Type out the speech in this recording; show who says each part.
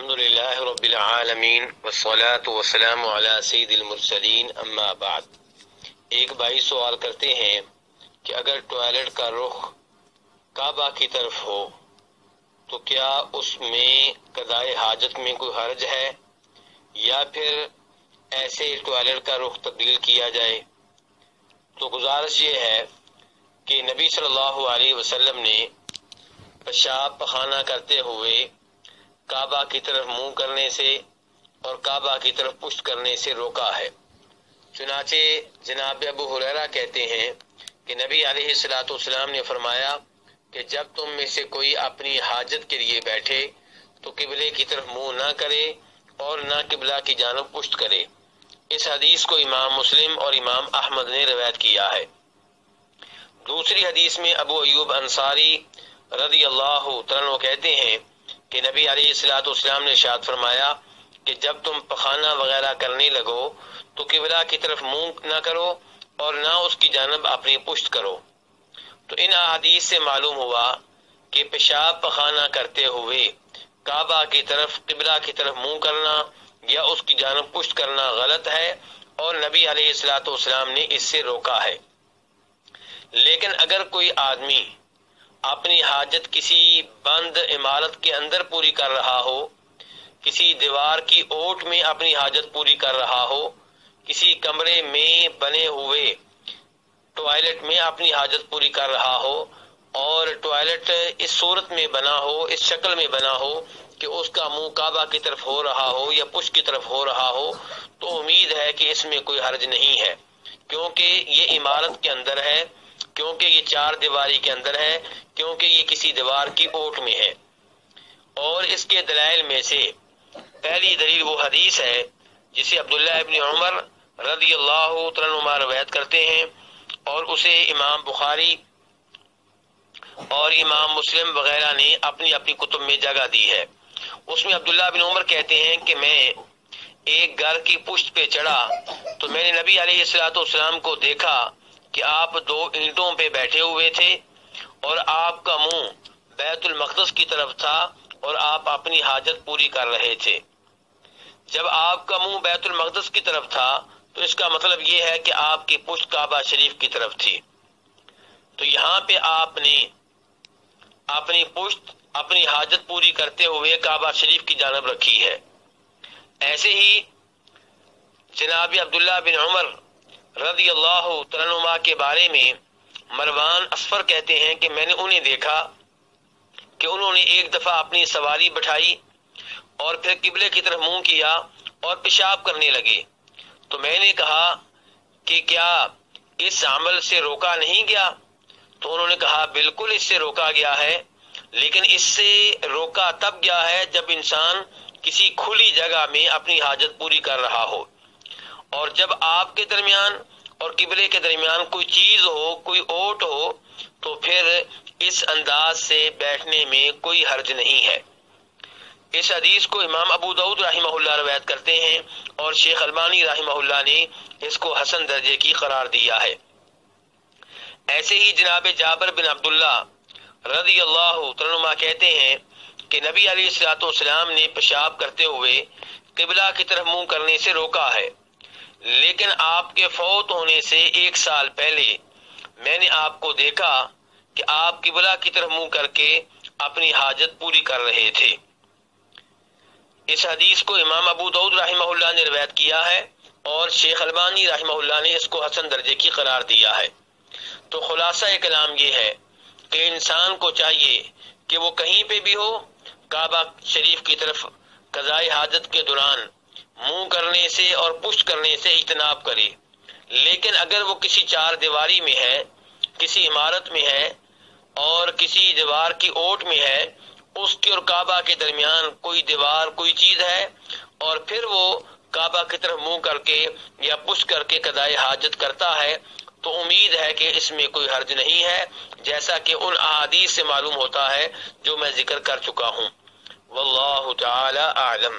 Speaker 1: الحمدللہ رب العالمین والصلاة والسلام علی سید المرسلین اما بعد۔ ایک بھائی سوال کرتے ہیں کہ اگر ٹوائلٹ کا رخ کعبہ کی طرف ہو تو کیا اس میں قضائے حاجت میں کوئی حرج ہے یا پھر ایسے ٹوائلٹ کا رخ تبدیل کیا جائے؟ تو گزارش یہ ہے کہ نبی صلی اللہ علیہ وسلم نے پیشاب پخانہ کرتے ہوئے کعبہ کی طرف منہ کرنے سے اور کعبہ کی طرف پشت کرنے سے روکا ہے۔ چنانچہ جناب ابو ہریرہ کہتے ہیں کہ نبی علیہ السلام نے فرمایا کہ جب تم میں سے کوئی اپنی حاجت کے لیے بیٹھے تو قبلے کی طرف منہ نہ کرے اور نہ قبلہ کی جانب پشت کرے۔ اس حدیث کو امام مسلم اور امام احمد نے روایت کیا ہے۔ دوسری حدیث میں ابو ایوب انصاری رضی اللہ عنہ کہتے ہیں کہ نبی علیہ السلام نے ارشاد فرمایا کہ جب تم پخانہ وغیرہ کرنے لگو تو قبلہ کی طرف منہ نہ کرو اور نہ اس کی جانب اپنی پشت کرو۔ تو ان احادیث سے معلوم ہوا کہ پیشاب پخانہ کرتے ہوئے کعبہ کی طرف قبلہ کی طرف منہ کرنا یا اس کی جانب پشت کرنا غلط ہے اور نبی علیہ السلام نے اس سے روکا ہے۔ لیکن اگر کوئی آدمی اپنی حاجت کسی بند عمارت کے اندر پوری کر رہا ہو، کسی دیوار کی اوٹ میں اپنی حاجت پوری کر رہا ہو، کسی کمرے میں بنے ہوئے ٹوائلٹ میں اپنی حاجت پوری کر رہا ہو اور ٹوائلٹ اس صورت میں بنا ہو، اس شکل میں بنا ہو کہ اس کا منہ کعبہ کی طرف ہو رہا ہو یا پشت کی طرف ہو رہا ہو، تو امید ہے کہ اس میں کوئی حرج نہیں ہے، کیونکہ یہ عمارت کے اندر ہے، کیونکہ یہ چار دیواری کے اندر ہے، کیونکہ یہ کسی دیوار کی اوٹ میں ہے۔ اور اس کے دلائل میں سے پہلی دلیل وہ حدیث ہے جسے عبداللہ ابن عمر رضی اللہ عنہ روایت کرتے ہیں اور اسے امام بخاری اور امام مسلم وغیرہ نے اپنی اپنی کتب میں جگہ دی ہے۔ اس میں عبداللہ بن عمر کہتے ہیں کہ میں ایک گھر کی پشت پہ چڑھا تو میں نے نبی علیہ السلام کو دیکھا کہ آپ دو اینٹوں پہ بیٹھے ہوئے تھے اور آپ کا منہ بیت المقدس کی طرف تھا اور آپ اپنی حاجت پوری کر رہے تھے۔ جب آپ کا منہ بیت المقدس کی طرف تھا تو اس کا مطلب یہ ہے کہ آپ کی پشت کعبہ شریف کی طرف تھی۔ تو یہاں پہ آپ نے اپنی پشت اپنی حاجت پوری کرتے ہوئے کعبہ شریف کی جانب رکھی ہے۔ ایسے ہی جناب عبداللہ بن عمر رضی اللہ عنہ کے بارے میں مروان اصفر کہتے ہیں کہ میں نے انہیں دیکھا کہ انہوں نے ایک دفعہ اپنی سواری بٹھائی اور پھر قبلے کی طرف منہ کیا اور پیشاب کرنے لگے، تو میں نے کہا کہ کیا اس عمل سے روکا نہیں گیا؟ تو انہوں نے کہا بالکل اس سے روکا گیا ہے، لیکن اس سے روکا تب گیا ہے جب انسان کسی کھلی جگہ میں اپنی حاجت پوری کر رہا ہو، اور جب آپ کے درمیان اور قبلے کے درمیان کوئی چیز ہو، کوئی اوٹ ہو، تو پھر اس انداز سے بیٹھنے میں کوئی حرج نہیں ہے۔ اس حدیث کو امام ابو داؤد رحمہ اللہ روایت کرتے ہیں اور شیخ البانی رحمہ اللہ نے اس کو حسن درجے کی قرار دیا ہے۔ ایسے ہی جناب جابر بن عبداللہ رضی اللہ عنہ کہتے ہیں کہ نبی علیہ السلام نے پیشاب کرتے ہوئے قبلہ کی طرف منہ کرنے سے روکا ہے، لیکن آپ کے فوت ہونے سے 1 سال پہلے میں نے آپ کو دیکھا کہ آپ قبلہ کی طرف منہ کر کے اپنی حاجت پوری کر رہے تھے۔ اس حدیث کو امام ابو داؤد رحمہ اللہ نے روایت کیا ہے اور شیخ البانی رحمہ اللہ نے اس کو حسن درجے کی قرار دیا ہے۔ تو خلاصہ کلام یہ ہے کہ انسان کو چاہیے کہ وہ کہیں پہ بھی ہو کعبہ شریف کی طرف قضائے حاجت کے دوران منہ کرنے سے اور پشت کرنے سے اجتناب کرے، لیکن اگر وہ کسی چار دیواری میں ہے، کسی عمارت میں ہے اور کسی دیوار کی اوٹ میں ہے، اس کے اور کعبہ کے درمیان کوئی دیوار کوئی چیز ہے اور پھر وہ کعبہ کی طرف منہ کر کے یا پشت کر کے قضائے حاجت کرتا ہے، تو امید ہے کہ اس میں کوئی حرج نہیں ہے، جیسا کہ ان احادیث سے معلوم ہوتا ہے جو میں ذکر کر چکا ہوں۔ واللہ تعالی اعلم۔